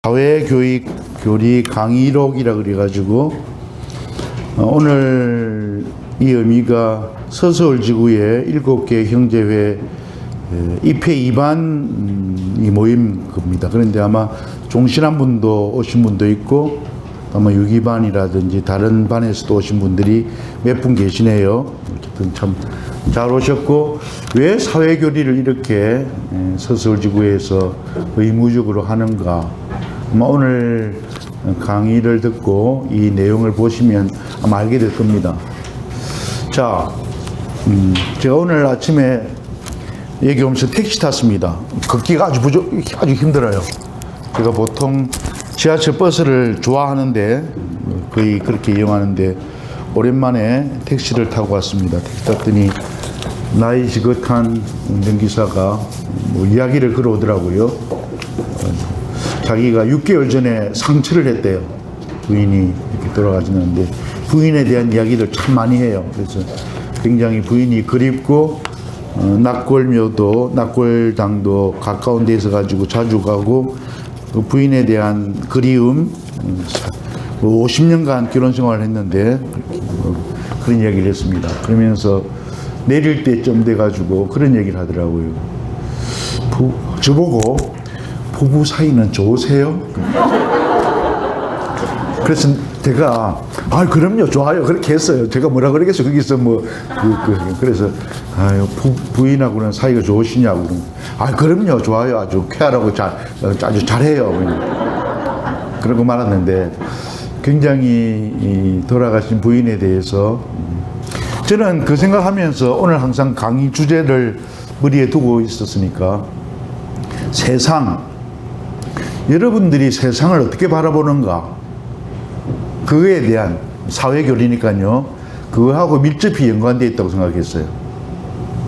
사회교육 교리 강의록이라 그래가지고 오늘 이 의미가 서서울지구의 7개 형제회 입회 2반 모임 겁니다. 그런데 아마 종신한 분도 오신 분도 있고 아마 6.2반이라든지 다른 반에서도 오신 분들이 몇 분 계시네요. 어쨌든 참 잘 오셨고, 왜 사회교리를 이렇게 서서울지구에서 의무적으로 하는가, 아마 오늘 강의를 듣고 이 내용을 보시면 아마 알게 될 겁니다. 자, 제가 오늘 아침에 여기 오면서 택시 탔습니다. 걷기가 아주 힘들어요. 제가 보통 지하철 버스를 좋아하는데 거의 그렇게 이용하는데 오랜만에 택시를 타고 왔습니다. 택시 탔더니 나이 지긋한 운전기사가 뭐 이야기를 걸어오더라고요. 자기가 6개월 전에 상처를 했대요. 부인이 이렇게 돌아가시는데 부인에 대한 이야기를 참 많이 해요. 그래서 굉장히 부인이 그립고 낙골묘도 낙골당도 가까운 데서 가지고 자주 가고 그 부인에 대한 그리움, 50년간 결혼 생활을 했는데 그런 이야기를 했습니다. 그러면서 내릴 때쯤 돼가지고 그런 얘기를 하더라고요. 저보고 부부 사이는 좋으세요? 그래서 제가 그럼요, 좋아요, 그렇게 했어요. 제가 뭐라 그러겠어요. 거기서 그래서 부인하고는 사이가 좋으시냐고. 그럼요, 좋아요, 아주 쾌활하고 아주 잘해요. 그러고 말았는데 굉장히 돌아가신 부인에 대해서 저는 그 생각하면서 오늘 항상 강의 주제를 머리에 두고 있었으니까 세상, 여러분들이 세상을 어떻게 바라보는가, 그거에 대한 사회교리니까요. 그거하고 밀접히 연관되어 있다고 생각했어요.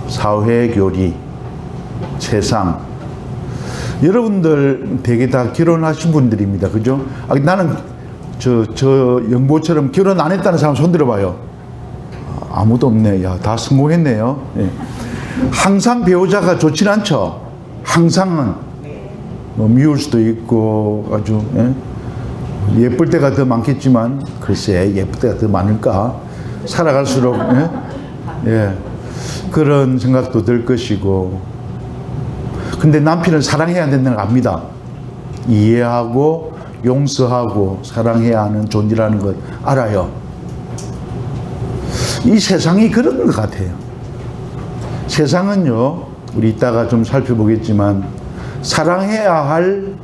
사회교리, 세상. 여러분들 되게 다 결혼하신 분들입니다. 그죠? 나는 저 영보처럼 결혼 안 했다는 사람 손 들어봐요. 아무도 없네. 야, 다 성공했네요. 예. 항상 배우자가 좋진 않죠. 항상은 뭐 미울 수도 있고 아주 예쁠 때가 더 많겠지만 글쎄 예쁠 때가 더 많을까? 살아갈수록 그런 생각도 들 것이고, 근데 남편을 사랑해야 된다는 걸 압니다. 이해하고 용서하고 사랑해야 하는 존재라는 걸 알아요. 이 세상이 그런 것 같아요. 세상은요, 우리 이따가 좀 살펴보겠지만 사랑해야 할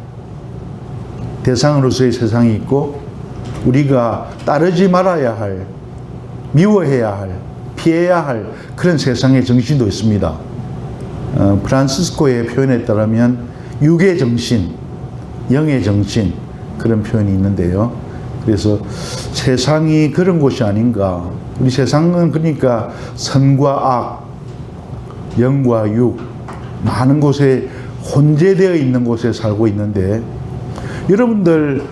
대상으로서의 세상이 있고 우리가 따르지 말아야 할, 미워해야 할, 피해야 할 그런 세상의 정신도 있습니다. 프란시스코의 표현에 따르면 육의 정신, 영의 정신, 그런 표현이 있는데요. 그래서 세상이 그런 곳이 아닌가. 우리 세상은 그러니까 선과 악, 영과 육, 많은 곳에 혼재되어 있는 곳에 살고 있는데, 여러분들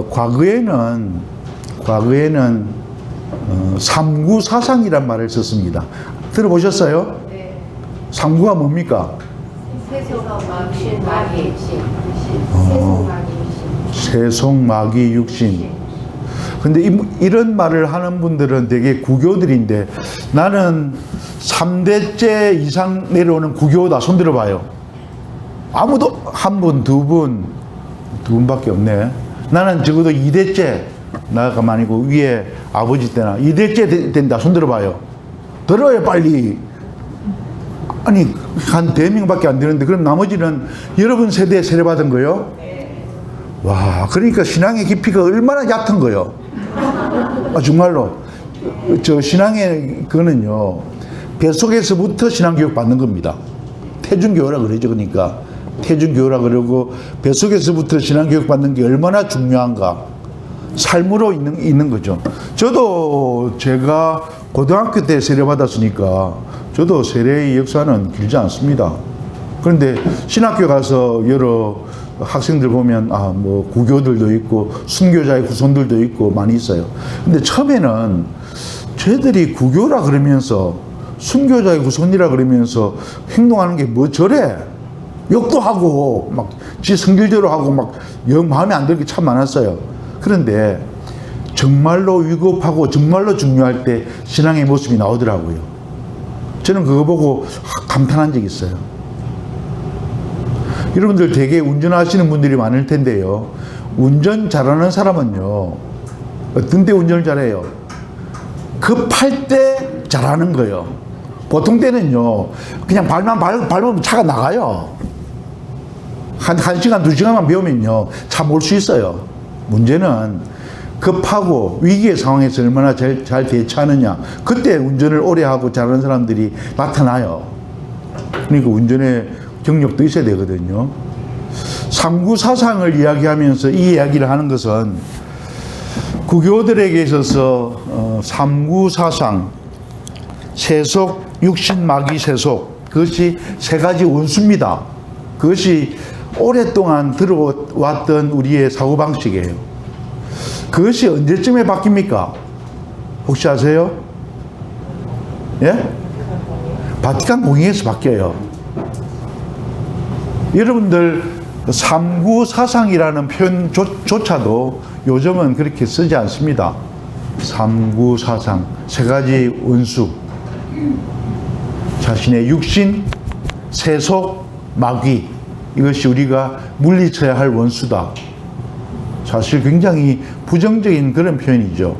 과거에는 삼구사상이란 말을 썼습니다. 들어보셨어요? 네. 삼구가 뭡니까? 세속, 마귀, 육신. 근데 이런 말을 하는 분들은 되게 구교들인데, 나는 3대째 이상 내려오는 구교다. 손 들어봐요. 아무도 한 분, 두 분밖에 없네. 나는 적어도 2대째, 나가 아니고 위에 아버지 때나 2대째 된다. 손 들어봐요. 들어요, 빨리. 아니, 한 4명밖에 안 되는데, 그럼 나머지는 여러분 세대에 세례받은 거요? 와, 그러니까 신앙의 깊이가 얼마나 얕은 거요. 정말로. 신앙의 그거는요, 뱃속에서부터 신앙교육 받는 겁니다. 태중교라 그러죠. 그러니까. 태중교라 그러고, 뱃속에서부터 신앙교육 받는 게 얼마나 중요한가. 삶으로 있는 거죠. 저도 제가 고등학교 때 세례받았으니까, 저도 세례의 역사는 길지 않습니다. 그런데 신학교 가서 여러 학생들 보면 뭐 구교들도 있고 순교자의 후손들도 있고 많이 있어요. 근데 처음에는 쟤들이 구교라 그러면서 순교자의 후손이라 그러면서 행동하는 게 뭐 저래? 욕도 하고 막 지 성질대로 하고 막 영 마음에 안 들게 참 많았어요. 그런데 정말로 위급하고 정말로 중요할 때 신앙의 모습이 나오더라고요. 저는 그거 보고 감탄한 적이 있어요. 여러분들 되게 운전하시는 분들이 많을 텐데요. 운전 잘하는 사람은요, 어떤 때 운전을 잘해요? 급할 때 잘하는 거예요. 보통 때는요, 그냥 밟으면 차가 나가요. 한 시간, 2시간만 배우면요, 차 몰 수 있어요. 문제는 급하고 위기의 상황에서 얼마나 잘 대처하느냐. 그때 운전을 오래 하고 잘하는 사람들이 나타나요. 그러니까 운전에 경력도 있어야 되거든요. 삼구사상을 이야기하면서 이 이야기를 하는 것은 구교들에게 있어서 삼구사상, 세속, 육신, 마귀, 세속, 그것이 세 가지 원수입니다. 그것이 오랫동안 들어왔던 우리의 사고방식이에요. 그것이 언제쯤에 바뀝니까? 혹시 아세요? 예? 바티칸 공의에서 바뀌어요. 여러분들 삼구사상이라는 표현조차도 요즘은 그렇게 쓰지 않습니다. 삼구사상, 세 가지 원수. 자신의 육신, 세속, 마귀. 이것이 우리가 물리쳐야 할 원수다. 사실 굉장히 부정적인 그런 표현이죠.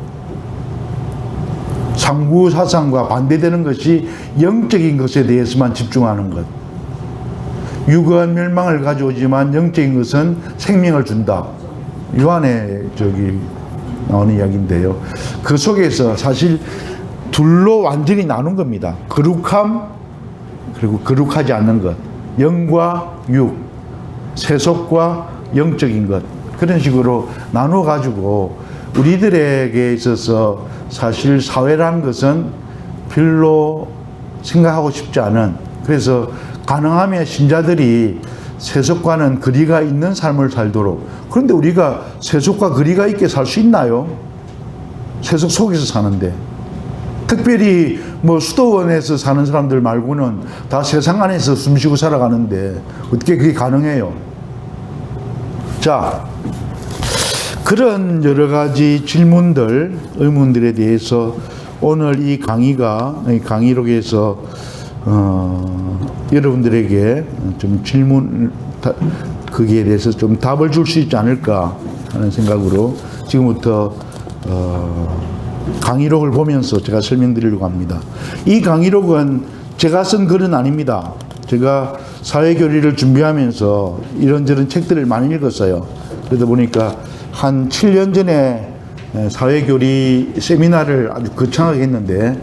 삼구사상과 반대되는 것이 영적인 것에 대해서만 집중하는 것. 육은 멸망을 가져오지만 영적인 것은 생명을 준다. 요한에 나오는 이야기인데요. 그 속에서 사실 둘로 완전히 나눈 겁니다. 거룩함, 그리고 거룩하지 않는 것. 영과 육, 세속과 영적인 것. 그런 식으로 나눠가지고 우리들에게 있어서 사실 사회라는 것은 별로 생각하고 싶지 않은, 그래서 가능하면 신자들이 세속과는 거리가 있는 삶을 살도록. 그런데 우리가 세속과 거리가 있게 살 수 있나요? 세속 속에서 사는데. 특별히 뭐 수도원에서 사는 사람들 말고는 다 세상 안에서 숨쉬고 살아가는데 어떻게 그게 가능해요? 자, 그런 여러 가지 질문들, 의문들에 대해서 오늘 이 강의록에서 여러분들에게 좀 거기에 대해서 좀 답을 줄 수 있지 않을까 하는 생각으로 지금부터 강의록을 보면서 제가 설명드리려고 합니다. 이 강의록은 제가 쓴 글은 아닙니다. 제가 사회교리를 준비하면서 이런저런 책들을 많이 읽었어요. 그러다 보니까 한 7년 전에 사회교리 세미나를 아주 거창하게 했는데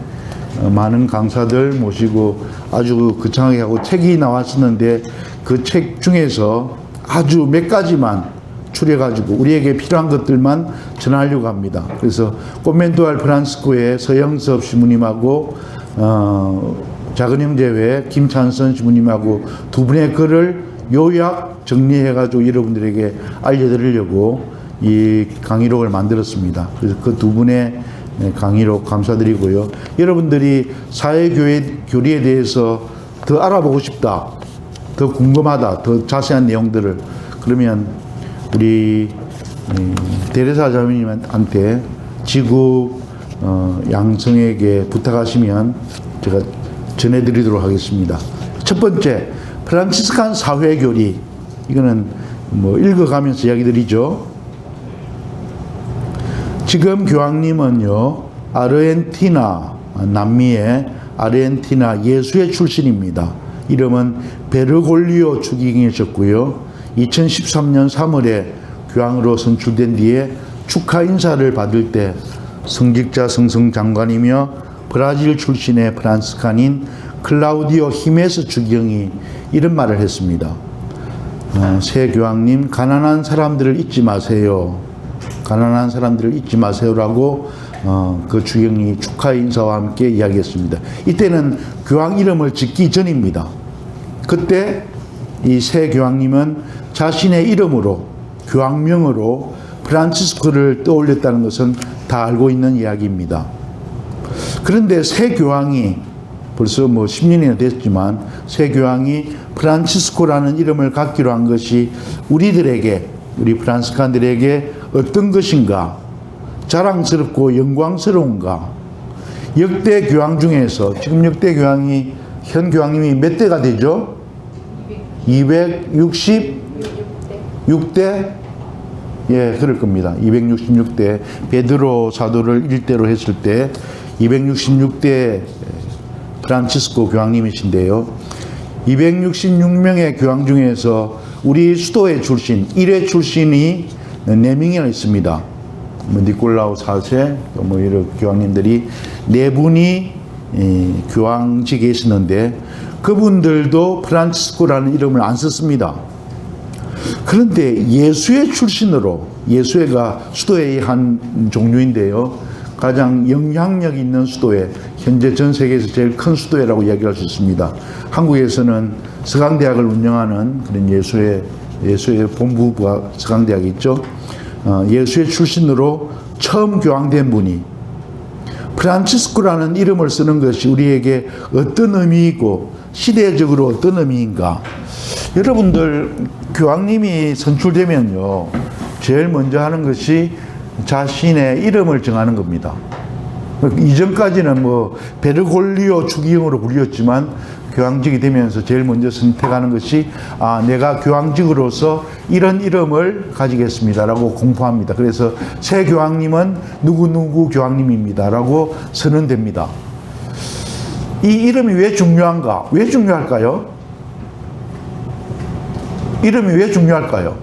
많은 강사들 모시고 아주 거창하게 하고 책이 나왔었는데 그 책 중에서 아주 몇 가지만 추려가지고 우리에게 필요한 것들만 전하려고 합니다. 그래서 꼬멘토알 프란스코의 서영섭 시무님하고 작은 형제회 김찬선 시무님하고 두 분의 글을 요약 정리해가지고 여러분들에게 알려드리려고 이 강의록을 만들었습니다. 그래서 그 두 분의 강의록 감사드리고요. 여러분들이 사회교리에 대해서 더 알아보고 싶다, 더 궁금하다, 더 자세한 내용들을, 그러면 우리 데레사 자매님한테 지구 양성에게 부탁하시면 제가 전해드리도록 하겠습니다. 첫 번째, 프란치스칸 사회교리. 이거는 뭐 읽어가면서 이야기 드리죠. 지금 교황님은요, 아르헨티나, 남미의 아르헨티나 예수회 출신입니다. 이름은 베르골리오 추기경이셨고요. 2013년 3월에 교황으로 선출된 뒤에 축하 인사를 받을 때 성직자 성성장관이며 브라질 출신의 프란스칸인 클라우디오 히메스 추기경이 이런 말을 했습니다. 새 교황님, 가난한 사람들을 잊지 마세요. 가난한 사람들을 잊지 마세요라고 그 추기경이 축하 인사와 함께 이야기했습니다. 이때는 교황 이름을 짓기 전입니다. 그때 이 새 교황님은 자신의 이름으로, 교황명으로 프란치스코를 떠올렸다는 것은 다 알고 있는 이야기입니다. 그런데 새 교황이 벌써 뭐 10년이나 됐지만 새 교황이 프란치스코라는 이름을 갖기로 한 것이 우리들에게, 우리 프란스칸들에게 어떤 것인가, 자랑스럽고 영광스러운가. 역대 교황 중에서 지금 역대 교황이, 현 교황님이 몇 대가 되죠? 266대? 예, 그럴 겁니다. 266대. 베드로 사도를 1대로 했을 때 266대 프란치스코 교황님이신데요. 266명의 교황 중에서 우리 수도회 출신, 1회 출신이 4명이나 있습니다. 뭐 니콜라우 4세, 뭐 이런 교황님들이 4분이 교황직에 있었는데 그분들도 프란치스코라는 이름을 안 썼습니다. 그런데 예수회 출신으로, 예수회가 수도회의 한 종류인데요. 가장 영향력 있는 수도회, 현재 전 세계에서 제일 큰 수도회라고 이야기할 수 있습니다. 한국에서는 서강대학을 운영하는 그런 예수회 본부가 서강대학이 있죠. 예수회 출신으로 처음 교황된 분이 프란치스코라는 이름을 쓰는 것이 우리에게 어떤 의미이고 시대적으로 어떤 의미인가. 여러분들 교황님이 선출되면요, 제일 먼저 하는 것이 자신의 이름을 정하는 겁니다. 이전까지는 뭐 베르골리오 추기경으로 불렸지만 교황직이 되면서 제일 먼저 선택하는 것이 내가 교황직으로서 이런 이름을 가지겠습니다라고 공포합니다. 그래서 새 교황님은 누구누구 교황님입니다라고 선언됩니다. 이 이름이 왜 중요한가? 왜 중요할까요? 이름이 왜 중요할까요?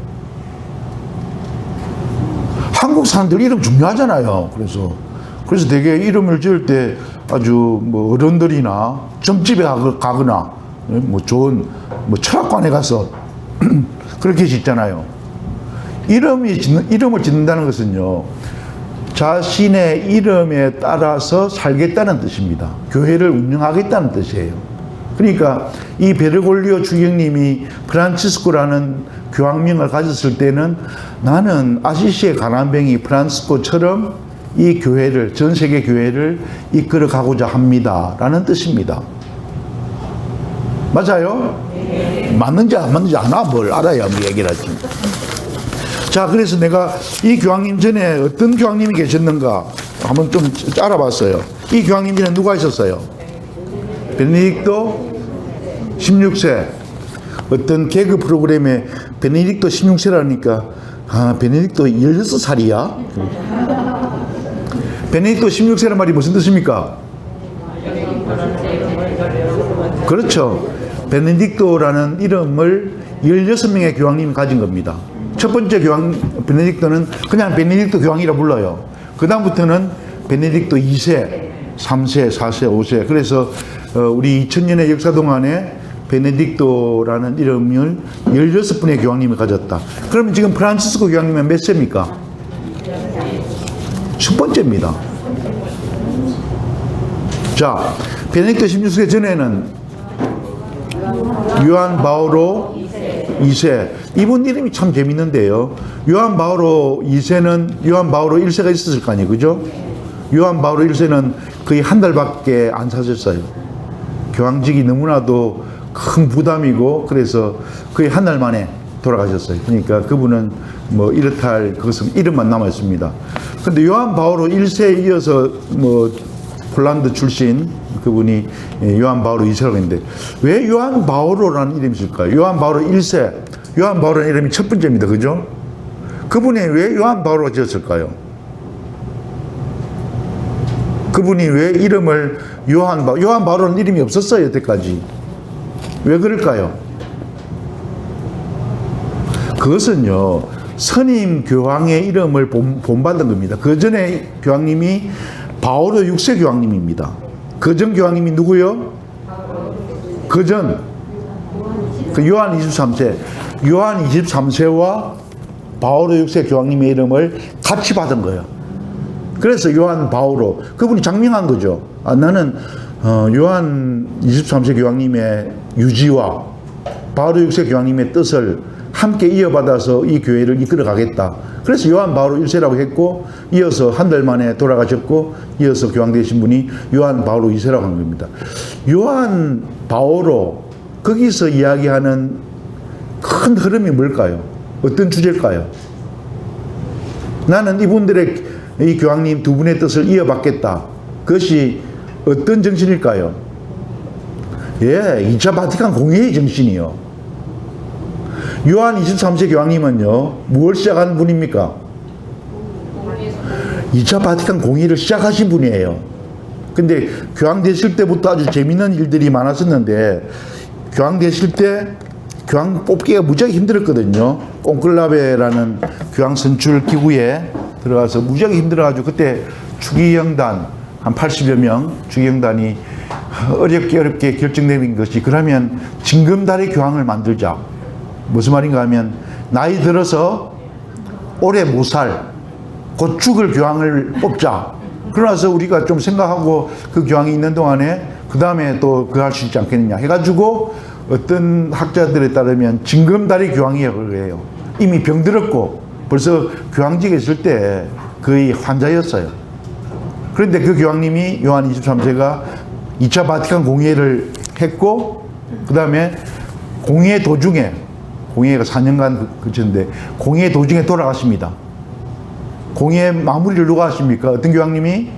한국 사람들 이름 중요하잖아요. 그래서 되게 이름을 지을 때 아주 뭐 어른들이나 점집에 가거나 뭐 좋은 뭐 철학관에 가서 그렇게 짓잖아요. 이름을 짓는다는 것은요, 자신의 이름에 따라서 살겠다는 뜻입니다. 교회를 운영하겠다는 뜻이에요. 그러니까 이 베르골리오 추기경님이 프란치스코라는 교황명을 가졌을 때는 나는 아시시의 가난뱅이 프란치스코처럼 이 교회를, 전 세계 교회를 이끌어 가고자 합니다 라는 뜻입니다. 맞아요? 네. 맞는지 안 맞는지 아나 뭘 알아야 뭐 얘기를 하지. 자, 그래서 내가 이 교황님 전에 어떤 교황님이 계셨는가 한번 좀 알아봤어요. 이 교황님 전에 누가 있었어요? 베네딕토 16세. 어떤 개그 프로그램에 베네딕토 16세라니까 베네딕토 16살이야? 베네딕토 16세란 말이 무슨 뜻입니까? 그렇죠. 베네딕토라는 이름을 16명의 교황님이 가진 겁니다. 첫 번째 교황 베네딕토는 그냥 베네딕토 교황이라 불러요. 그 다음부터는 베네딕토 2세, 3세, 4세, 5세. 그래서 우리 2000년의 역사 동안에 베네딕토라는 이름을 16분의 교황님이 가졌다. 그러면 지금 프란치스코 교황님은 몇 세입니까? 첫 번째입니다. 자, 베네딕토 16세 전에는 요한 바오로 2세. 이분 이름이 참 재밌는데요. 요한 바오로 2세는 요한 바오로 1세가 있었을 거 아니에요. 그죠? 요한 바오로 1세는 거의 한 달밖에 안 사셨어요. 교황직이 너무나도 큰 부담이고 그래서 거의 한 달 만에 돌아가셨어요. 그러니까 그분은 뭐 이렇다 할 그것은 이름만 남아있습니다. 근데 요한 바오로 1세에 이어서 뭐 폴란드 출신 그분이 요한 바오로 2세라고 했는데 왜 요한 바오로라는 이름이 있을까요? 요한 바오로 1세. 요한 바오로라는 이름이 첫 번째입니다. 그죠? 그분이 왜 요한 바오로가 지었을까요? 그분이 왜 이름을 요한 바오로는 이름이 없었어요. 여태까지. 왜 그럴까요? 그것은요, 선임 교황의 이름을 본받은 겁니다. 그 전에 교황님이 바오로 6세 교황님입니다. 그 전 교황님이 누구요? 그 전, 요한 23세. 요한 23세와 바오로 6세 교황님의 이름을 같이 받은 거예요. 그래서 요한 바오로. 그분이 장명한 거죠. 나는 요한 23세 교황님의 유지와 바오로 6세 교황님의 뜻을 함께 이어받아서 이 교회를 이끌어 가겠다. 그래서 요한 바오로 1세라고 했고, 이어서 한 달 만에 돌아가셨고, 이어서 교황되신 분이 요한 바오로 2세라고 한 겁니다. 요한 바오로 거기서 이야기하는 큰 흐름이 뭘까요? 어떤 주제일까요? 나는 이분들의, 이 교황님 두 분의 뜻을 이어받겠다. 그것이 어떤 정신일까요? 예, 2차 바티칸 공의회의 정신이요. 요한 23세 교황님은요, 무엇을 시작한 분입니까? 2차 바티칸 공의회를 시작하신 분이에요. 근데 교황 되실 때부터 아주 재미있는 일들이 많았었는데, 교황 되실 때 교황 뽑기가 무지하게 힘들었거든요. 콘클라베라는 교황 선출 기구에 들어가서 무지하게 힘들어가지고, 그때 추기경단 한 80여 명 추기경단이 어렵게 결정된 것이, 그러면 징검다리 교황을 만들자. 무슨 말인가 하면, 나이 들어서 오래 못 살, 곧 죽을 교황을 뽑자. 그러나서 우리가 좀 생각하고 그 교황이 있는 동안에 그 다음에 또 그거 할 수 있지 않겠느냐 해가지고, 어떤 학자들에 따르면 징검다리 교황이라고 그래요. 이미 병들었고 벌써 교황직에 있을 때 거의 환자였어요. 그런데 그 교황님이 요한 23세가 2차 바티칸 공의회를 했고, 그 다음에 공의회 도중에, 공의회가 4년간 그쳤는데 공의회 도중에 돌아가십니다. 공의회 마무리를 누가 하십니까? 어떤 교황님이?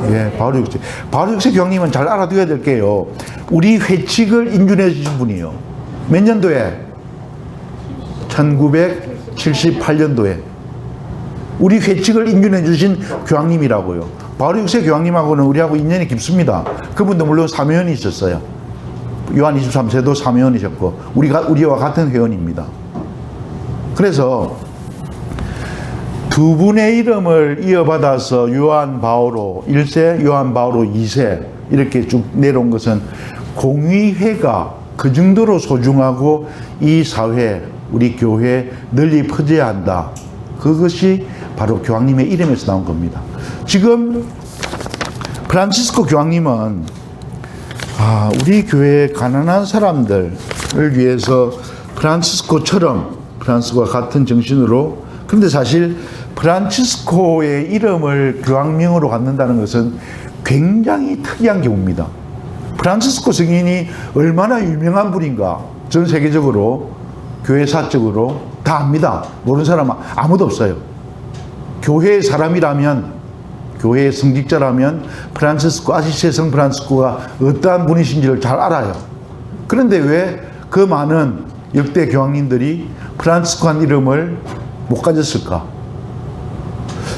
예, 바오로 6세. 바오로 6세 교황님은 잘 알아둬야 될 게요, 우리 회칙을 인준해 주신 분이에요. 몇 년도에? 1978년도에 우리 회칙을 인준해 주신 교황님이라고요. 바오로 6세 교황님하고는 우리하고 인연이 깊습니다. 그분도 물론 사면이 있었어요. 요한 23세도 사면이셨고 우리와 같은 회원입니다. 그래서 두 분의 이름을 이어받아서 요한 바오로 1세, 요한 바오로 2세 이렇게 쭉 내려온 것은 공의회가 그 정도로 소중하고 이 사회, 우리 교회에 널리 퍼져야 한다. 그것이 바로 교황님의 이름에서 나온 겁니다. 지금 프란치스코 교황님은 우리 교회의 가난한 사람들을 위해서 프란치스코처럼, 프란치스코와 같은 정신으로, 그런데 사실 프란치스코의 이름을 교황명으로 갖는다는 것은 굉장히 특이한 경우입니다. 프란치스코 성인이 얼마나 유명한 분인가 전 세계적으로, 교회사적으로 다 압니다. 모르는 사람 아무도 없어요. 교회의 사람이라면, 교회의 성직자라면 프란치스코, 아시세 성 프란치스코가 어떠한 분이신지를 잘 알아요. 그런데 왜 그 많은 역대 교황님들이 프란치스코한 이름을 못 가졌을까?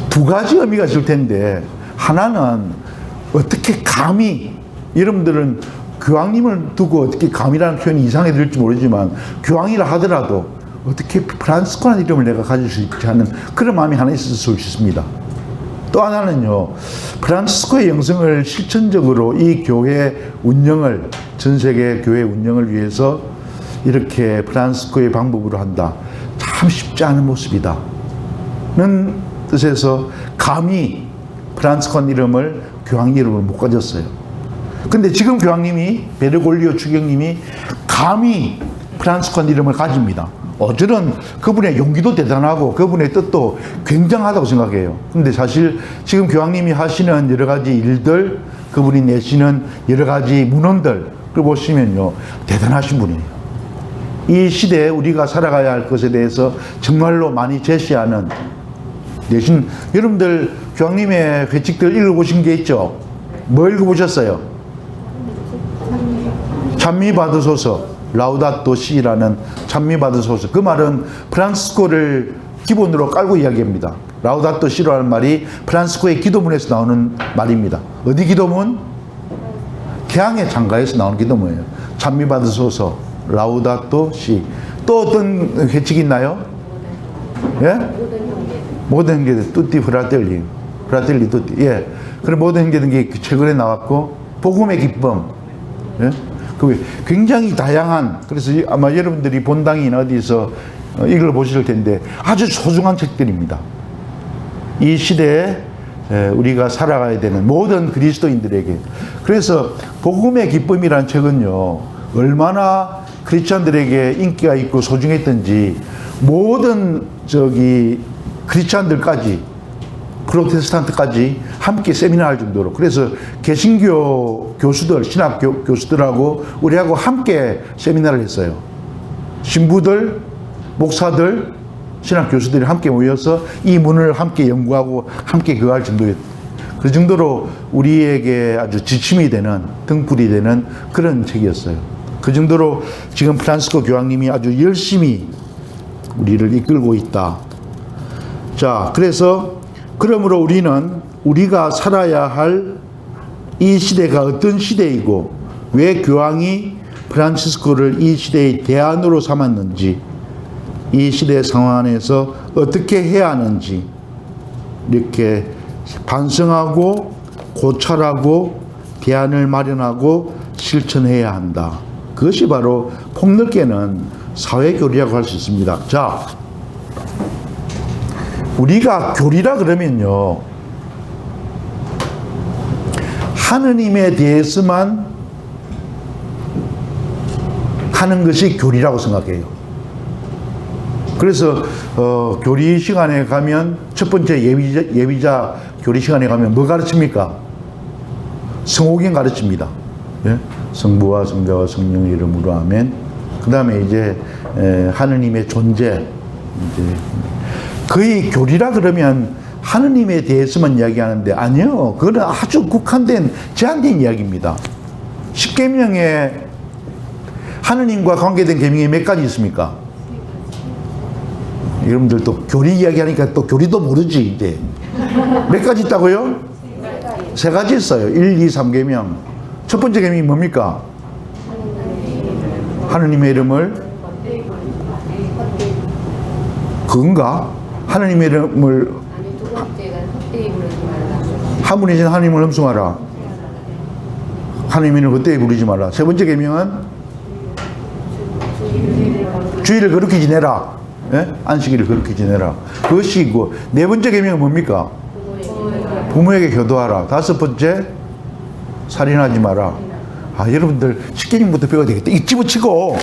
두 가지 의미가 있을 텐데, 하나는 어떻게 감히, 여러분들은 교황님을 두고 어떻게 감이라는 표현이 이상해 들을지 모르지만, 교황이라 하더라도 어떻게 프란치스코라는 이름을 내가 가질 수 있지 않은 그런 마음이 하나 있을 수 있습니다. 또 하나는요, 프란치스코의 영성을 실천적으로 이 교회 운영을, 전 세계 교회 운영을 위해서 이렇게 프란치스코의 방법으로 한다. 참 쉽지 않은 모습이다. 는 뜻에서 감히 프란치스코한 이름을 교황 이름을 못 가졌어요. 근데 지금 교황님이, 베르골리오 추경님이 감히 프란치스코한 이름을 가집니다. 저는 그분의 용기도 대단하고 그분의 뜻도 굉장하다고 생각해요. 근데 사실 지금 교황님이 하시는 여러 가지 일들, 그분이 내시는 여러 가지 문헌들, 그걸 보시면요, 대단하신 분이에요. 이 시대에 우리가 살아가야 할 것에 대해서 정말로 많이 제시하는, 대신 여러분들 교황님의 회칙들 읽어보신 게 있죠? 뭐 읽어보셨어요? 찬미 받으소서, 라우다토 시라는 찬미 받으소서. 그 말은 프란치스코를 기본으로 깔고 이야기합니다. 라우다토 시라는 말이 프란치스코의 기도문에서 나오는 말입니다. 어디 기도문? 개항의 장가에서 나오는 기도문이에요. 찬미 받으소서, 라우다토 시. 또 어떤 회칙이 있나요? 예? 모든 형제들, 뚜띠 프라텔리, 프라텔리 뚜띠. 예. 그런 모든 형제들 게 최근에 나왔고, 복음의 기쁨. 예? 그 굉장히 다양한, 그래서 아마 여러분들이 본당이나 어디서 이걸 보실 텐데 아주 소중한 책들입니다. 이 시대에 우리가 살아가야 되는 모든 그리스도인들에게. 그래서 복음의 기쁨이라는 책은요, 얼마나 크리스찬들에게 인기가 있고 소중했던지 모든 크리스찬들까지 프로테스탄트까지 함께 세미나 할 정도로, 그래서 개신교 교수들, 신학 교수들하고 우리하고 함께 세미나를 했어요. 신부들, 목사들, 신학 교수들이 함께 모여서 이 문을 함께 연구하고 함께 그할 정도였. 그 정도로 우리에게 아주 지침이 되는, 등불이 되는 그런 책이었어요. 그 정도로 지금 프란시스코 교황님이 아주 열심히 우리를 이끌고 있다. 자, 그래서 그러므로 우리가 살아야 할 이 시대가 어떤 시대이고 왜 교황이 프란시스코를 이 시대의 대안으로 삼았는지, 이 시대 상황 안에서 어떻게 해야 하는지 이렇게 반성하고 고찰하고 대안을 마련하고 실천해야 한다. 그것이 바로 폭넓게는 사회교리라고 할 수 있습니다. 자, 우리가 교리라 그러면요, 하느님에 대해서만 하는 것이 교리라고 생각해요. 그래서 교리 시간에 가면 첫 번째 예비자 교리 시간에 가면 뭐 가르칩니까? 성호경 가르칩니다. 예? 성부와 성자와 성령의 이름으로 아멘. 그 다음에 이제 하느님의 존재. 이제 거의 교리라 그러면 하느님에 대해서만 이야기하는데 아니요. 그건 아주 국한된 제한된 이야기입니다. 십계명에 하느님과 관계된 계명이 몇 가지 있습니까? 여러분들 또 교리 이야기하니까 또 교리도 모르지 이제. 몇 가지 있다고요? 세 가지 있어요. 1, 2, 3계명. 첫 번째 계명이 뭡니까? 하느님의 이름을 그건가? 하느님의 이름을 한 분이신 하느님을 흠숭하라. 하느님의 이름을 헛되이 부르지 마라. 세 번째 계명은 주일을 거룩히 지내라. 예? 안식일을 그렇게 지내라. 그것이 있고, 네 번째 계명은 뭡니까? 부모에게 효도하라. 다섯 번째, 살인하지 마라. 아, 여러분들 십계명부터 배워야 되겠다. 이 집어치고.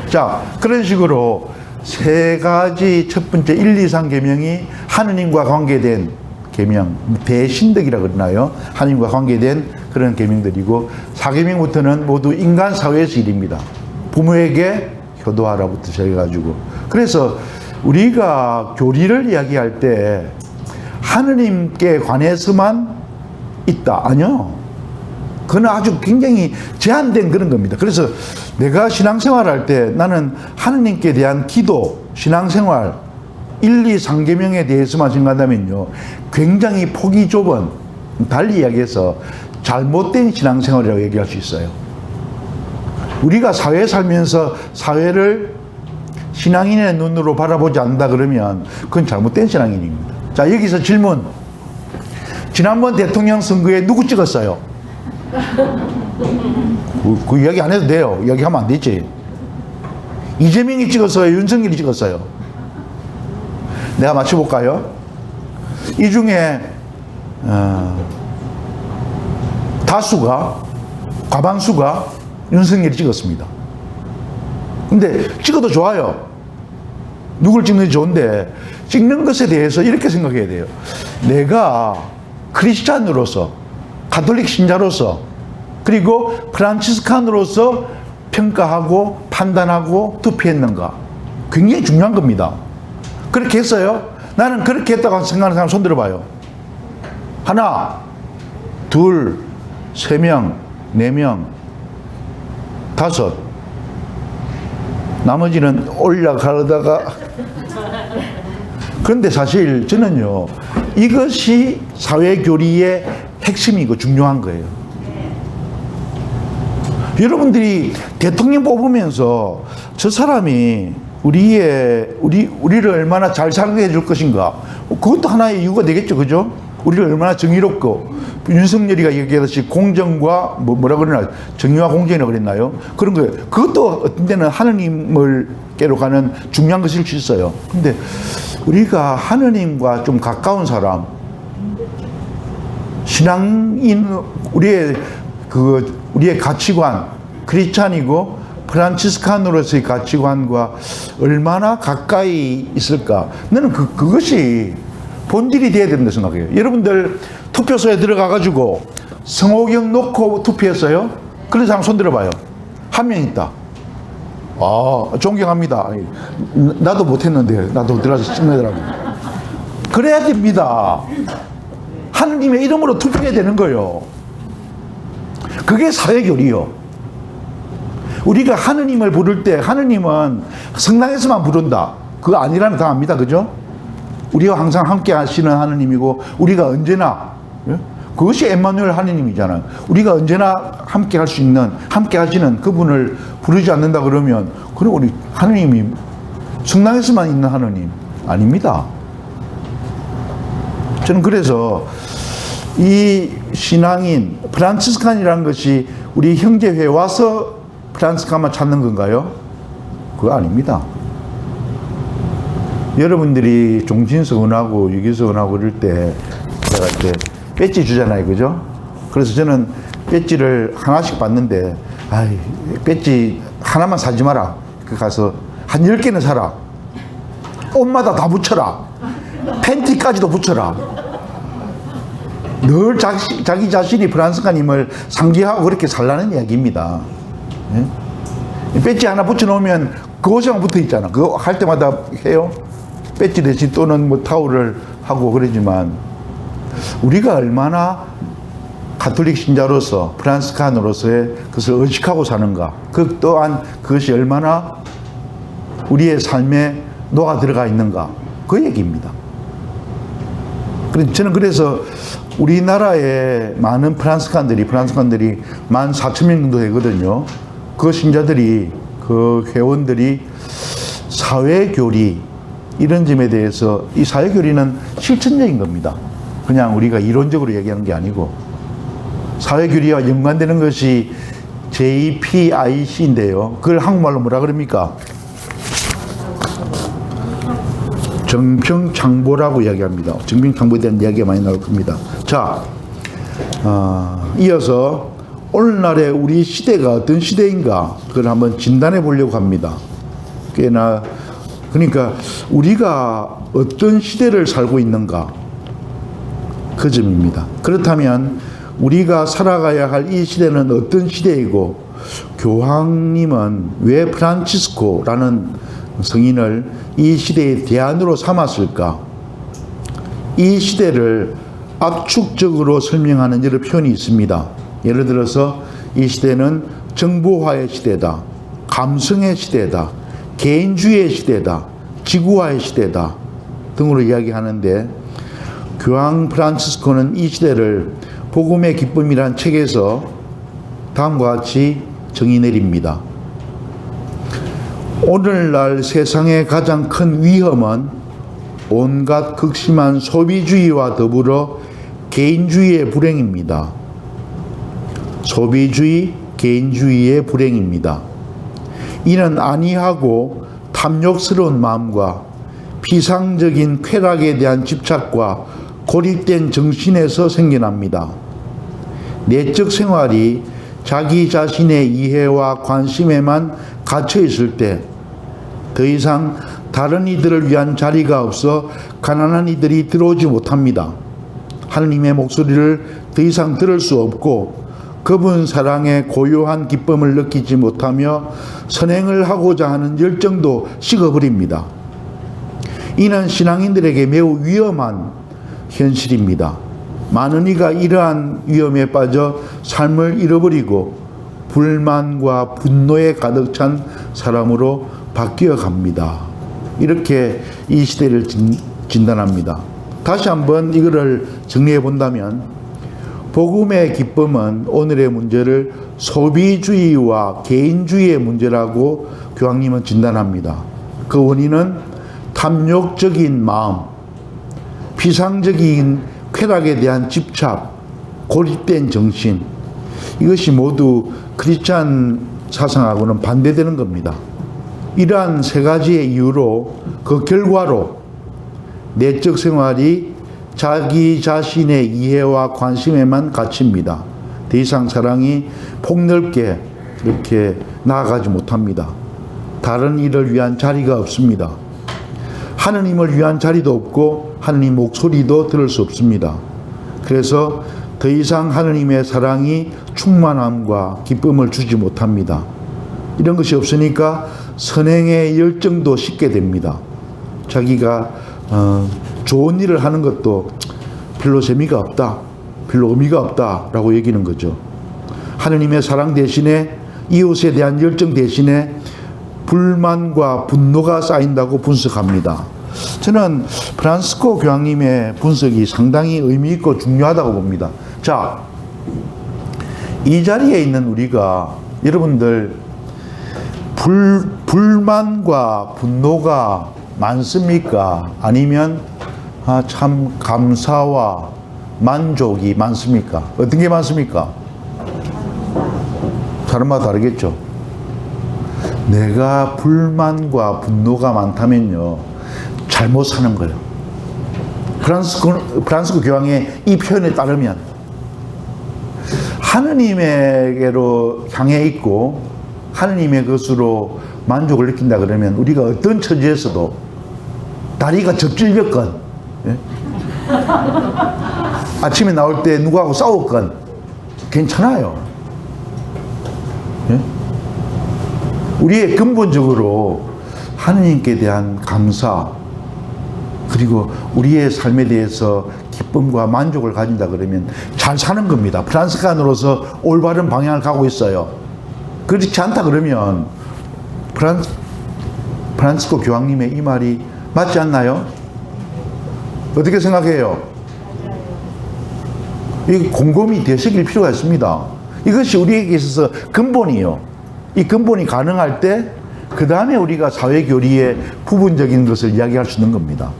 자, 그런 식으로 세 가지, 첫 번째 1, 2, 3계명이 하느님과 관계된 계명, 대신덕이라 그러나요? 하느님과 관계된 그런 계명들이고, 4계명부터는 모두 인간 사회에서 일입니다. 부모에게 효도하라부터 시작해가지고. 그래서 우리가 교리를 이야기할 때 하느님께 관해서만 있다. 아니요. 그건 아주 굉장히 제한된 그런 겁니다. 그래서 내가 신앙생활 할 때 나는 하느님께 대한 기도, 신앙생활 1, 2, 3계명에 대해서만 생각한다면요, 굉장히 폭이 좁은, 달리 이야기해서 잘못된 신앙생활이라고 얘기할 수 있어요. 우리가 사회에 살면서 사회를 신앙인의 눈으로 바라보지 않는다 그러면 그건 잘못된 신앙인입니다. 자, 여기서 질문. 지난번 대통령 선거에 누구 찍었어요? 그 이야기 안 해도 돼요. 이야기하면 안 되지. 이재명이 찍었어요? 윤석열이 찍었어요? 내가 맞춰볼까요? 이 중에 다수가, 과반수가 윤석열이 찍었습니다. 근데 찍어도 좋아요. 누굴 찍는지 좋은데 찍는 것에 대해서 이렇게 생각해야 돼요. 내가 크리스찬으로서, 가톨릭 신자로서, 그리고 프란치스칸으로서 평가하고 판단하고 투표했는가. 굉장히 중요한 겁니다. 그렇게 했어요? 나는 그렇게 했다고 생각하는 사람 손 들어봐요. 하나, 둘, 세 명, 네 명, 다섯. 나머지는 올라가다가. 그런데 사실 저는요, 이것이 사회교리의 핵심이고 중요한 거예요. 여러분들이 대통령 뽑으면서 저 사람이 우리를 얼마나 잘 살게 해줄 것인가, 그것도 하나의 이유가 되겠죠. 그죠? 우리를 얼마나 정의롭고, 윤석열이가 얘기하듯이 공정과 뭐라 그러나, 정의와 공정이라고 그랬나요? 그런 거예요. 그것도 어떤 때는 하느님을 깨로 가는 중요한 것일 수 있어요. 근데 우리가 하느님과 좀 가까운 사람, 신앙인, 우리의 가치관, 크리스찬이고 프란치스칸으로서의 가치관과 얼마나 가까이 있을까? 나는 그것이 본질이 돼야 된다 생각해요. 여러분들 투표소에 들어가가지고 성호경 놓고 투표했어요? 그런 사람 손 들어봐요. 한 명 있다. 아, 존경합니다. 나도 못했는데, 나도 들어가서 찍느더라고. 그래야 됩니다. 하느님의 이름으로 투표해야 되는 거예요. 그게 사회교리요. 우리가 하느님을 부를 때, 하느님은 성당에서만 부른다. 그거 아니라는 거 다 압니다. 그죠? 우리와 항상 함께 하시는 하느님이고, 우리가 언제나, 그것이 엠마누엘 하느님이잖아요. 우리가 언제나 함께 할 수 있는, 함께 하시는 그분을 부르지 않는다 그러면, 그럼 우리 하느님이 성당에서만 있는 하느님 아닙니다. 저는 그래서 이 신앙인, 프란치스칸이라는 것이 우리 형제회에 와서 프란치스칸만 찾는 건가요? 그거 아닙니다. 여러분들이 종신서원하고 유기서원하고 그럴 때 제가 이렇게 배지 주잖아요. 그죠? 그래서 저는 배지를 하나씩 받는데, 아이, 배지 하나만 사지 마라. 그 가서 한 10개는 사라. 옷마다 다 붙여라. 팬티까지도 붙여라. 늘 자기 자신이 프란치스칸님을 상기하고 그렇게 살라는 이야기입니다. 예? 배지 하나 붙여놓으면 그것에만 붙어 있잖아. 그거 할 때마다 해요. 배지 대신 또는 뭐 타올을 하고 그러지만, 우리가 얼마나 가톨릭 신자로서 프란치스칸으로서의 그것을 의식하고 사는가, 그 또한 그것이 얼마나 우리의 삶에 녹아 들어가 있는가, 그 얘기입니다. 저는 그래서 우리나라의 많은 프란치스칸들이 14,000명 정도 되거든요. 그 신자들이, 그 회원들이 사회교리, 이런 점에 대해서, 이 사회교리는 실천적인 겁니다. 그냥 우리가 이론적으로 얘기하는 게 아니고, 사회교리와 연관되는 것이 JPIC인데요. 그걸 한국말로 뭐라 그럽니까? 정평창보라고 이야기합니다. 정평창보에 대한 이야기가 많이 나올 겁니다. 자, 이어서 오늘날의 우리 시대가 어떤 시대인가, 그걸 한번 진단해 보려고 합니다. 그러니까 우리가 어떤 시대를 살고 있는가, 그 점입니다. 그렇다면 우리가 살아가야 할 이 시대는 어떤 시대이고, 교황님은 왜 프란치스코라는 성인을 이 시대의 대안으로 삼았을까? 이 시대를 압축적으로 설명하는 여러 표현이 있습니다. 예를 들어서 이 시대는 정보화의 시대다, 감성의 시대다, 개인주의의 시대다, 지구화의 시대다 등으로 이야기하는데, 교황 프란치스코는 이 시대를 복음의 기쁨이란 책에서 다음과 같이 정의 내립니다. 오늘날 세상의 가장 큰 위험은 온갖 극심한 소비주의와 더불어 개인주의의 불행입니다. 소비주의, 개인주의의 불행입니다. 이는 안이하고 탐욕스러운 마음과 피상적인 쾌락에 대한 집착과 고립된 정신에서 생겨납니다. 내적 생활이 자기 자신의 이해와 관심에만 갇혀 있을 때 더 이상 다른 이들을 위한 자리가 없어 가난한 이들이 들어오지 못합니다. 하느님의 목소리를 더 이상 들을 수 없고 그분 사랑의 고요한 기쁨을 느끼지 못하며 선행을 하고자 하는 열정도 식어버립니다. 이는 신앙인들에게 매우 위험한 현실입니다. 많은 이가 이러한 위험에 빠져 삶을 잃어버리고 불만과 분노에 가득 찬 사람으로 바뀌어 갑니다. 이렇게 이 시대를 진단합니다. 다시 한번 이거를 정리해 본다면, 복음의 기쁨은 오늘의 문제를 소비주의와 개인주의의 문제라고 교황님은 진단합니다. 그 원인은 탐욕적인 마음, 피상적인 쾌락에 대한 집착, 고립된 정신, 이것이 모두 크리스찬 사상하고는 반대되는 겁니다. 이러한 세 가지의 이유로, 그 결과로 내적 생활이 자기 자신의 이해와 관심에만 갇힙니다. 더 이상 사랑이 폭넓게 그렇게 나아가지 못합니다. 다른 일을 위한 자리가 없습니다. 하느님을 위한 자리도 없고 하느님 목소리도 들을 수 없습니다. 그래서 더 이상 하느님의 사랑이 충만함과 기쁨을 주지 못합니다. 이런 것이 없으니까 선행의 열정도 식게 됩니다. 자기가 좋은 일을 하는 것도 별로 재미가 없다, 별로 의미가 없다라고 얘기하는 거죠. 하느님의 사랑 대신에 이웃에 대한 열정 대신에 불만과 분노가 쌓인다고 분석합니다. 저는 프란시스코 교황님의 분석이 상당히 의미 있고 중요하다고 봅니다. 자, 이 자리에 있는 우리가 여러분들 불만과 분노가 많습니까? 아니면 참 감사와 만족이 많습니까? 어떤 게 많습니까? 사람마다 다르겠죠. 내가 불만과 분노가 많다면요, 잘못 사는 거예요. 프란시스코 교황의 이 표현에 따르면 하느님에게로 향해 있고 하느님의 것으로 만족을 느낀다 그러면 우리가 어떤 처지에서도 다리가 접질렸건, 예? 아침에 나올 때 누구하고 싸웠건 괜찮아요. 예? 우리의 근본적으로 하느님께 대한 감사, 그리고 우리의 삶에 대해서 기쁨과 만족을 가진다 그러면 잘 사는 겁니다. 프란시스칸으로서 올바른 방향을 가고 있어요. 그렇지 않다 그러면 프란시스코 교황님의 이 말이 맞지 않나요? 어떻게 생각해요? 이 곰곰이 되새길 필요가 있습니다. 이것이 우리에게 있어서 근본이에요. 이 근본이 가능할 때 그 다음에 우리가 사회교리의 부분적인 것을 이야기할 수 있는 겁니다.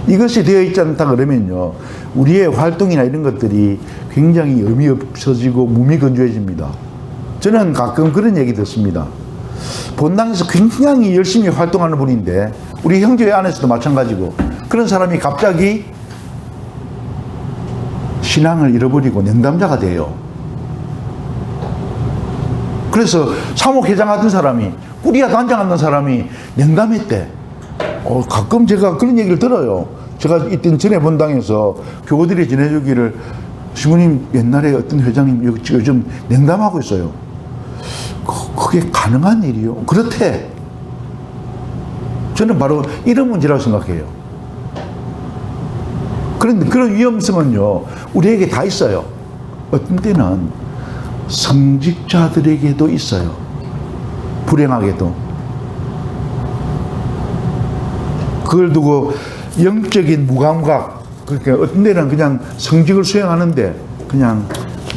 이것이 되어 있지 않다 그러면요, 우리의 활동이나 이런 것들이 굉장히 의미 없어지고 무미건조해집니다. 저는 가끔 그런 얘기 듣습니다. 본당에서 굉장히 열심히 활동하는 분인데 우리 형제 안에서도 마찬가지고 그런 사람이 갑자기 신앙을 잃어버리고 냉담자가 돼요. 그래서 사목회장 같은 사람이, 꾸리아 단장 같은 사람이 냉담했대. 가끔 제가 그런 얘기를 들어요. 제가 있던 전에 본당에서 교우들이 전해주기를, 시부님 옛날에 어떤 회장님 요즘 냉담하고 있어요. 그게 가능한 일이요? 그렇대. 저는 바로 이런 문제라고 생각해요. 그런 위험성은요, 우리에게 다 있어요. 어떤 때는 성직자들에게도 있어요. 불행하게도. 그걸 두고 영적인 무감각, 그러니까 어떤 데는 그냥 성직을 수행하는데 그냥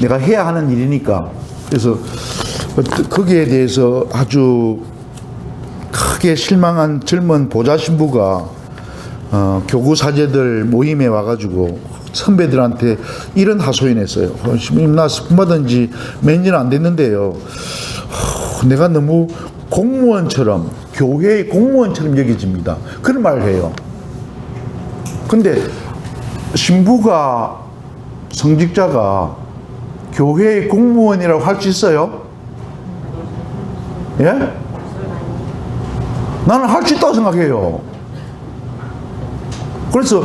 내가 해야 하는 일이니까, 그래서 거기에 대해서 아주 크게 실망한 젊은 보좌 신부가 교구 사제들 모임에 와가지고 선배들한테 이런 하소연했어요. 신부님, 나 스품 받은 지 몇 년 안 됐는데요, 내가 너무 공무원처럼, 교회의 공무원처럼 여겨집니다. 그런 말을 해요. 근데 신부가, 성직자가 교회의 공무원이라고 할 수 있어요? 예? 나는 할 수 있다고 생각해요. 그래서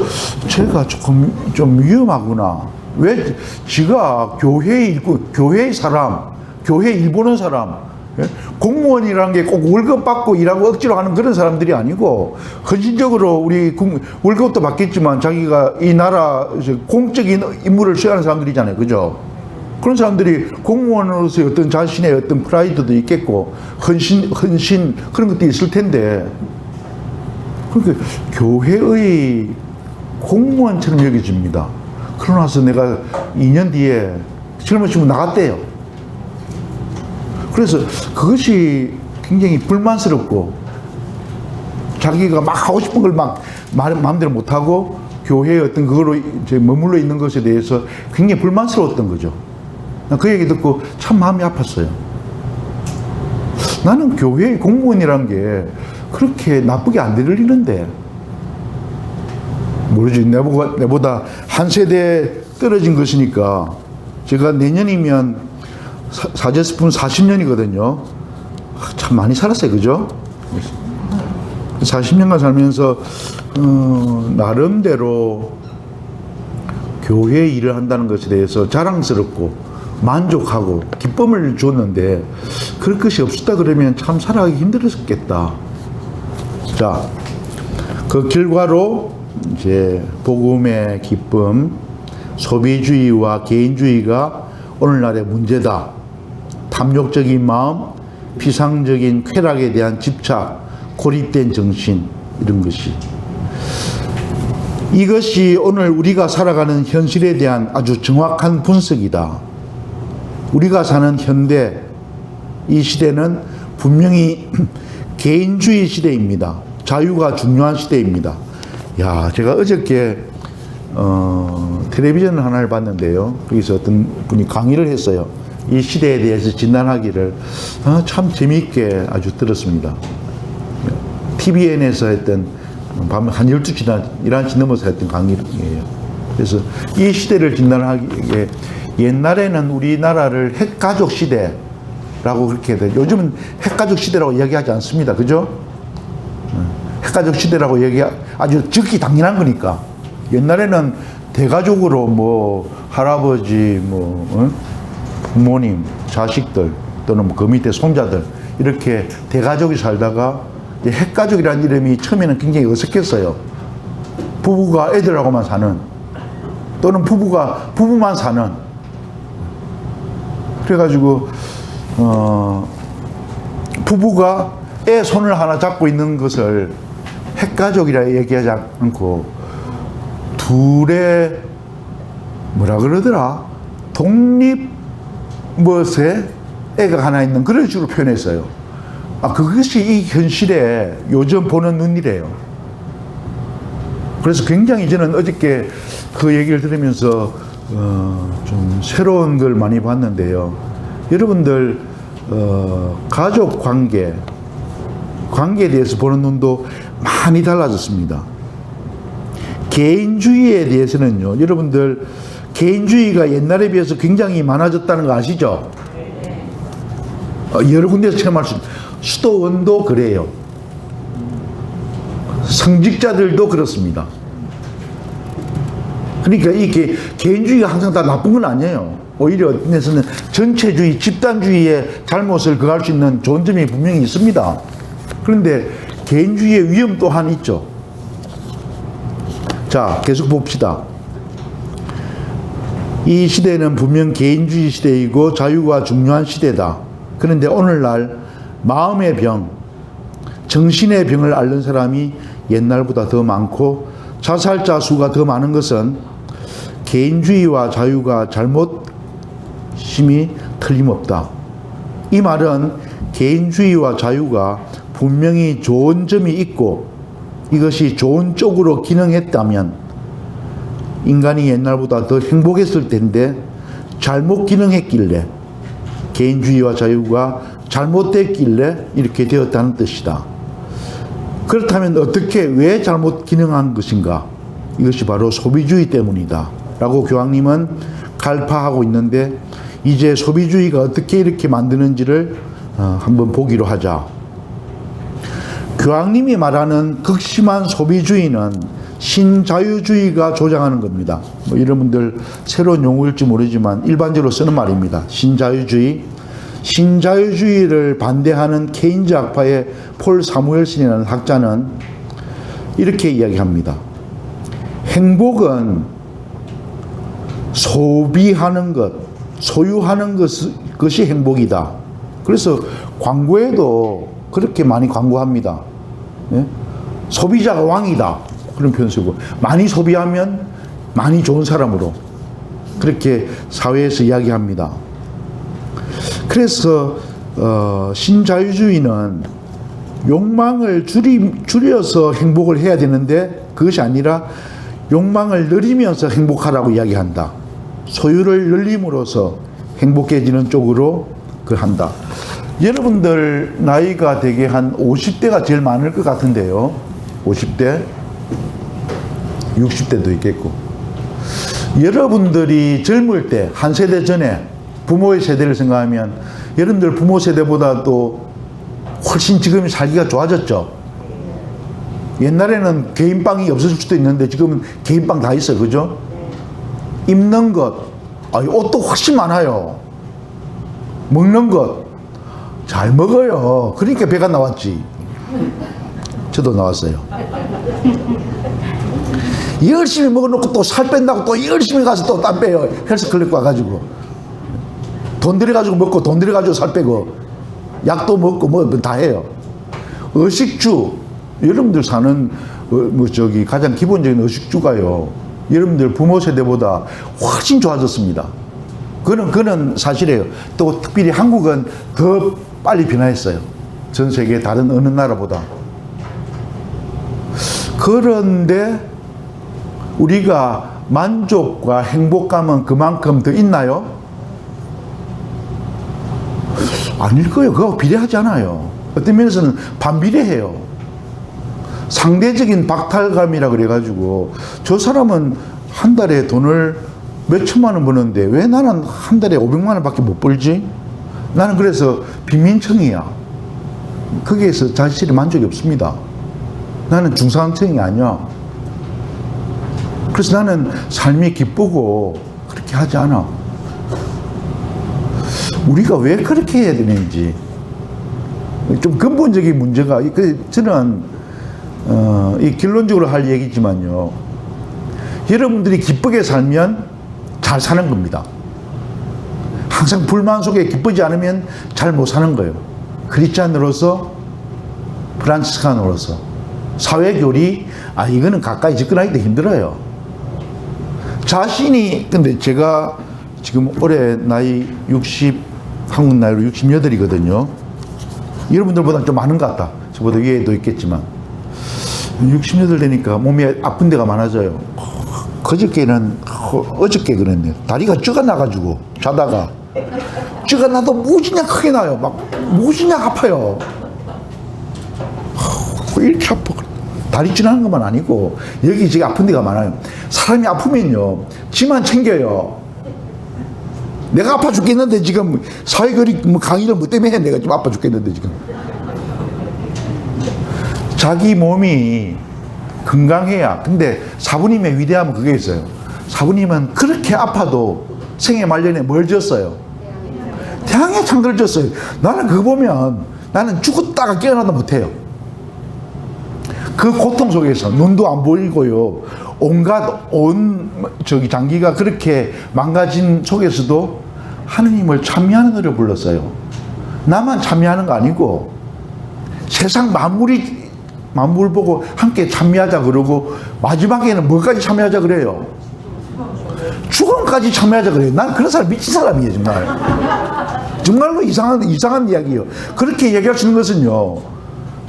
제가 조금 좀 위험하구나. 왜 지가 교회의 일꾼, 교회의 사람, 교회 일 보는 사람, 예? 공무원이라는 게 꼭 월급 받고 일하고 억지로 하는 그런 사람들이 아니고, 헌신적으로 우리 월급도 받겠지만 자기가 이 나라 공적인 임무를 수행하는 사람들이잖아요. 그죠? 그런 사람들이 공무원으로서의 어떤 자신의 어떤 프라이드도 있겠고, 헌신 그런 것도 있을 텐데, 그러니까 교회의 공무원처럼 여겨집니다. 그러고 나서 내가 2년 뒤에 젊은 친구 나갔대요. 그래서 그것이 굉장히 불만스럽고, 자기가 막 하고 싶은 걸 막 마음대로 못하고 교회의 어떤 그거로 이제 머물러 있는 것에 대해서 굉장히 불만스러웠던 거죠. 그 얘기 듣고 참 마음이 아팠어요. 나는 교회의 공무원이라는 게 그렇게 나쁘게 안 들리는데, 모르지, 내보다 한 세대 떨어진 것이니까. 제가 내년이면 사제스푼 40년이거든요. 참 많이 살았어요. 그죠? 40년간 살면서 나름대로 교회 일을 한다는 것에 대해서 자랑스럽고 만족하고 기쁨을 줬는데 그럴 것이 없었다 그러면 참 살아가기 힘들었겠다. 자, 그 결과로 이제 복음의 기쁨, 소비주의와 개인주의가 오늘날의 문제다. 탐욕적인 마음, 피상적인 쾌락에 대한 집착, 고립된 정신, 이런 것이. 이것이 오늘 우리가 살아가는 현실에 대한 아주 정확한 분석이다. 우리가 사는 현대, 이 시대는 분명히 개인주의 시대입니다. 자유가 중요한 시대입니다. 야, 제가 어저께 텔레비전 하나를 봤는데요. 거기서 어떤 분이 강의를 했어요. 이 시대에 대해서 진단하기를 참 재미있게 아주 들었습니다. TVN에서 했던 밤 한 12시나 11시 넘어서 했던 강의예요. 그래서 이 시대를 진단하기에 옛날에는 우리나라를 핵가족 시대라고 그렇게 해야 돼요. 요즘은 핵가족 시대라고 이야기하지 않습니다. 그죠? 핵가족 시대라고 아주 즉기 당연한 거니까. 옛날에는 대가족으로 뭐 할아버지, 부모님, 자식들 또는 그 밑에 손자들 이렇게 대가족이 살다가 핵가족이라는 이름이 처음에는 굉장히 어색했어요. 부부가 애들하고만 사는 또는 부부만 사는. 그래가지고 부부가 애 손을 하나 잡고 있는 것을 핵가족이라 얘기하지 않고 둘의 뭐라 그러더라? 독립 무엇에 애가 하나 있는 그런 식으로 표현했어요. 그것이 이 현실에 요즘 보는 눈이래요. 그래서 굉장히 저는 어저께 그 얘기를 들으면서 좀 새로운 걸 많이 봤는데요. 여러분들 가족 관계에 대해서 보는 눈도 많이 달라졌습니다. 개인주의에 대해서는요, 여러분들 개인주의가 옛날에 비해서 굉장히 많아졌다는 거 아시죠? 여러 군데에서 체험할 수 있습니다. 수도원도 그래요. 성직자들도 그렇습니다. 그러니까 이 개인주의가 항상 다 나쁜 건 아니에요. 오히려 어떤 전체주의, 집단주의의 잘못을 그할 수 있는 좋은 점이 분명히 있습니다. 그런데 개인주의의 위험 또한 있죠. 자, 계속 봅시다. 이 시대는 분명 개인주의 시대이고 자유가 중요한 시대다. 그런데 오늘날 마음의 병, 정신의 병을 앓는 사람이 옛날보다 더 많고 자살자 수가 더 많은 것은 개인주의와 자유가 잘못심이 틀림없다. 이 말은 개인주의와 자유가 분명히 좋은 점이 있고 이것이 좋은 쪽으로 기능했다면 인간이 옛날보다 더 행복했을 텐데 잘못 기능했길래 개인주의와 자유가 잘못됐길래 이렇게 되었다는 뜻이다. 그렇다면 어떻게 왜 잘못 기능한 것인가? 이것이 바로 소비주의 때문이다 라고 교황님은 갈파하고 있는데 이제 소비주의가 어떻게 이렇게 만드는지를 한번 보기로 하자. 교황님이 말하는 극심한 소비주의는 신자유주의가 조장하는 겁니다. 여러분들 새로운 용어일지 모르지만 일반적으로 쓰는 말입니다. 신자유주의를 반대하는 케인즈 학파의 폴 사무엘슨이라는 학자는 이렇게 이야기합니다. 행복은 소비하는 것, 소유하는 것이 행복이다. 그래서 광고에도 그렇게 많이 광고합니다. 예? 소비자가 왕이다. 그런 표현 쓰고 많이 소비하면 많이 좋은 사람으로 그렇게 사회에서 이야기합니다. 그래서 신자유주의는 욕망을 줄여서 행복을 해야 되는데 그것이 아니라 욕망을 늘리면서 행복하라고 이야기한다. 소유를 늘림으로써 행복해지는 쪽으로 한다. 여러분들 나이가 되게 한 50대가 제일 많을 것 같은데요. 50대, 60대도 있겠고. 여러분들이 젊을 때, 한 세대 전에 부모의 세대를 생각하면 여러분들 부모 세대보다 또 훨씬 지금 살기가 좋아졌죠. 옛날에는 개인방이 없었을 수도 있는데 지금은 개인방 다 있어요. 그죠? 입는 것, 옷도 훨씬 많아요. 먹는 것, 잘 먹어요. 그러니까 배가 나왔지. 저도 나왔어요. 열심히 먹어놓고 또 살 뺀다고 또 열심히 가서 또 땀 빼요. 헬스클럽 가가지고. 돈 들여가지고 먹고 돈 들여가지고 살 빼고 약도 먹고 뭐 다 해요. 의식주, 여러분들 사는 가장 기본적인 의식주가요. 여러분들 부모 세대보다 훨씬 좋아졌습니다. 그는 사실이에요. 또 특별히 한국은 더 빨리 변화했어요. 전 세계 다른 어느 나라보다. 그런데 우리가 만족과 행복감은 그만큼 더 있나요? 아닐 거예요. 그거 비례하지 않아요. 어떤 면에서는 반비례해요. 상대적인 박탈감이라 그래가지고 저 사람은 한 달에 돈을 몇 천만 원 버는데 왜 나는 한 달에 500만 원밖에 못 벌지? 나는 그래서 빈민층이야. 거기에서 자신이 만족이 없습니다. 나는 중산층이 아니야. 그래서 나는 삶이 기쁘고 그렇게 하지 않아. 우리가 왜 그렇게 해야 되는지 좀 근본적인 문제가, 저는 이 결론적으로 할 얘기지만요. 여러분들이 기쁘게 살면 잘 사는 겁니다. 항상 불만 속에 기쁘지 않으면 잘 못 사는 거예요. 크리스찬으로서, 프란치스칸으로서, 사회교리, 이거는 가까이 접근하기도 힘들어요. 근데 제가 지금 올해 나이 한국 나이로 68이거든요. 여러분들보다 좀 많은 것 같다. 저보다 위에도 있겠지만. 68 되니까 몸이 아픈 데가 많아져요. 어저께 그랬네요. 다리가 쪄가 나가지고 자다가 쪄가 나도 무지냐 크게 나요. 막 무지냐 아파요. 이렇게 아파. 다리 찌나는 것만 아니고 여기 지금 아픈 데가 많아요. 사람이 아프면요 지만 챙겨요. 내가 아파 죽겠는데 지금 사회거리 강의를 뭐 때문에 해. 내가 좀 아파 죽겠는데 지금. 자기 몸이 건강해야. 근데 사부님의 위대함은 그게 있어요. 사부님은 그렇게 아파도 생애 말년에 뭘 졌어요? 태양의 창들을 졌어요. 나는 그거 보면 나는 죽었다가 깨어나도 못해요. 그 고통 속에서 눈도 안 보이고요. 온갖 장기가 그렇게 망가진 속에서도 하느님을 찬미하는 노래를 불렀어요. 나만 찬미하는 거 아니고 세상 만물 보고 함께 참여하자 그러고 마지막에는 뭐까지 참여하자 그래요? 죽음까지 참여하자 그래요. 난 그런 사람 미친 사람이에요. 정말로 이상한 이야기예요. 그렇게 얘기할 수 있는 것은요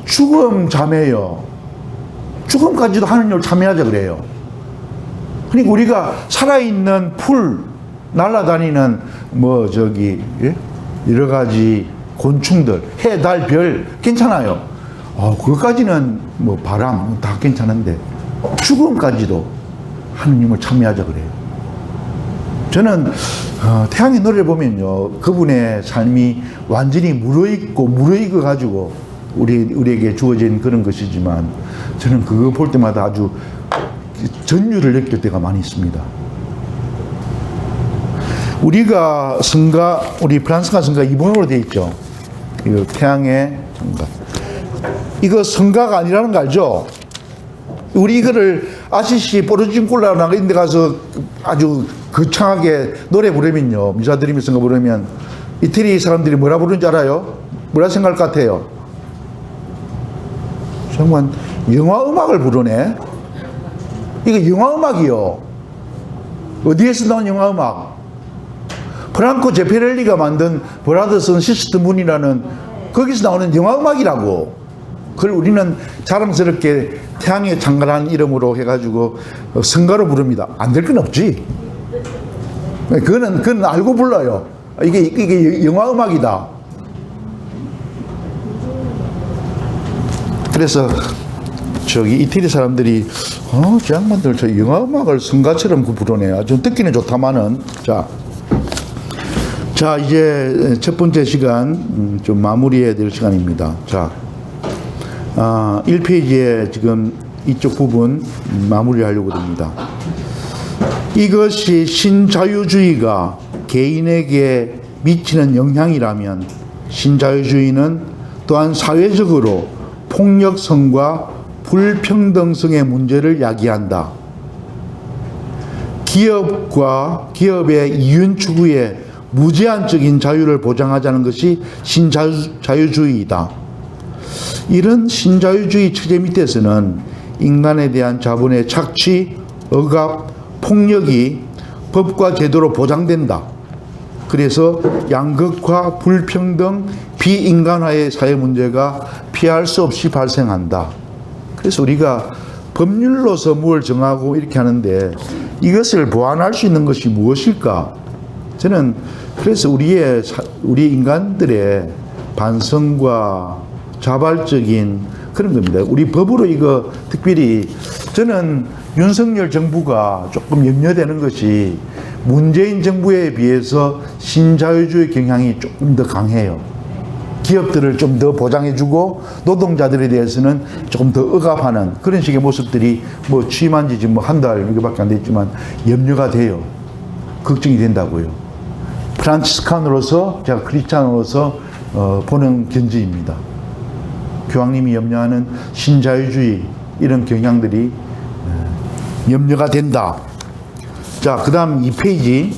죽음 자매예요. 죽음까지도 하느님을 참여하자 그래요. 그러니까 우리가 살아있는 풀, 날아다니는 여러 가지 곤충들, 해, 달, 별 괜찮아요. 그것까지는 바람 다 괜찮은데 죽음까지도 하느님을 참여하자 그래요. 저는 태양의 노래를 보면요 그분의 삶이 완전히 무르익어 가지고 우리에게 주어진 그런 것이지만 저는 그거 볼 때마다 아주 전율을 느낄 때가 많이 있습니다. 우리가 우리 프란스가 성가 2번으로 되어 있죠. 이거 태양의 성가. 이거 성가가 아니라는 거 알죠? 우리 이거를 아시시 포르진콜라나 이런 데 가서 아주 거창하게 노래 부르면요. 미사 드리며 성가 부르면 이태리 사람들이 뭐라 부르는지 알아요? 뭐라 생각할 것 같아요? 정말 영화 음악을 부르네. 이거 영화 음악이요. 어디에서 나온 영화 음악? 프랑코 제페렐리가 만든 브라더슨 시스터 문이라는 거기서 나오는 영화 음악이라고. 그걸 우리는 자랑스럽게 태양의 창가라는 이름으로 해가지고 성가로 부릅니다. 안 될 건 없지. 그건 알고 불러요. 이게 영화 음악이다. 그래서 이태리 사람들이 저 양반들 저 영화 음악을 성가처럼 부르네. 좀 듣기는 좋다마는 자, 이제 첫 번째 시간 좀 마무리해야 될 시간입니다. 자, 1페이지에 지금 이쪽 부분 마무리하려고 됩니다. 이것이 신자유주의가 개인에게 미치는 영향이라면 신자유주의는 또한 사회적으로 폭력성과 불평등성의 문제를 야기한다. 기업의 이윤 추구에 무제한적인 자유를 보장하자는 것이 신자유주의이다. 이런 신자유주의 체제 밑에서는 인간에 대한 자본의 착취, 억압, 폭력이 법과 제도로 보장된다. 그래서 양극화, 불평등, 비인간화의 사회 문제가 피할 수 없이 발생한다. 그래서 우리가 법률로서 무엇을 정하고 이렇게 하는데 이것을 보완할 수 있는 것이 무엇일까? 저는 그래서 우리 인간들의 반성과 자발적인 그런 겁니다. 우리 법으로 이거 특별히 저는 윤석열 정부가 조금 염려되는 것이 문재인 정부에 비해서 신자유주의 경향이 조금 더 강해요. 기업들을 좀 더 보장해주고 노동자들에 대해서는 조금 더 억압하는 그런 식의 모습들이 뭐 취임한 지 지금 뭐 한 달 이거밖에 안 됐지만 염려가 돼요. 걱정이 된다고요. 프란치스칸으로서 제가 크리스찬으로서 보는 견지입니다. 교황님이 염려하는 신자유주의 이런 경향들이 염려가 된다. 자, 그 다음 2페이지.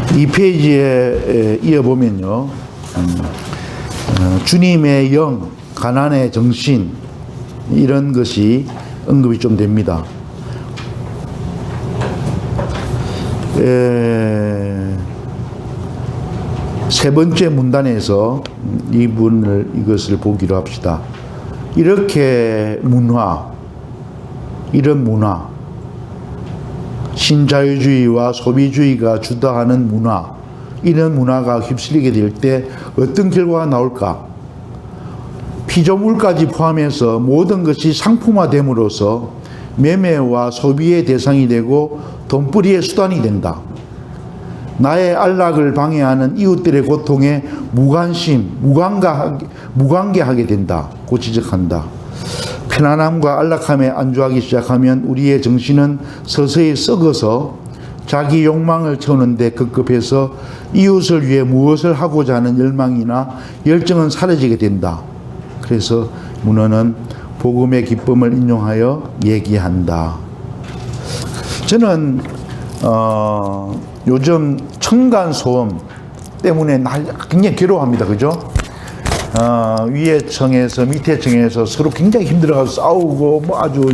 2페이지에 이어보면요. 주님의 영, 가난의 정신 이런 것이 언급이 좀 됩니다. 세 번째 문단에서 이것을 보기로 합시다. 이런 문화, 신자유주의와 소비주의가 주도하는 문화, 이런 문화가 휩쓸리게 될 때 어떤 결과가 나올까? 피조물까지 포함해서 모든 것이 상품화됨으로써 매매와 소비의 대상이 되고 돈벌이의 수단이 된다. 나의 안락을 방해하는 이웃들의 고통에 무관계하게 된다. 고 지적한다. 편안함과 안락함에 안주하기 시작하면 우리의 정신은 서서히 썩어서 자기 욕망을 채우는 데 급급해서 이웃을 위해 무엇을 하고자 하는 열망이나 열정은 사라지게 된다. 그래서 문헌은 복음의 기쁨을 인용하여 얘기한다. 저는 요즘 층간소음 때문에 굉장히 괴로워합니다. 그죠? 위에 층에서 밑에 층에서 서로 굉장히 힘들어가서 싸우고 뭐 아주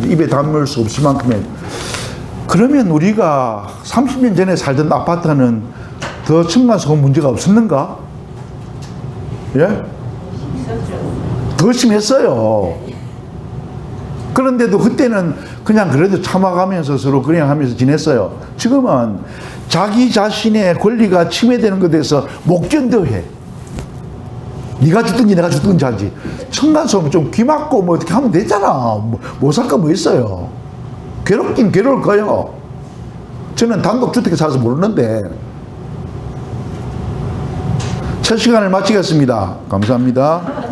입에 담을 수 없을 만큼의. 그러면 우리가 30년 전에 살던 아파트는 더 층간소음 문제가 없었는가? 예? 더 심했어요. 그런데도 그때는 그냥 그래도 참아가면서 서로 그냥 하면서 지냈어요. 지금은 자기 자신의 권리가 침해되는 것에 대해서 못 견뎌해. 네가 죽든지 내가 죽든지 하지. 층간소음 좀 귀 막고 뭐 어떻게 하면 되잖아. 못 살 거 뭐 있어요. 괴롭긴 괴로울 거예요. 저는 단독주택에 살아서 모르는데. 첫 시간을 마치겠습니다. 감사합니다.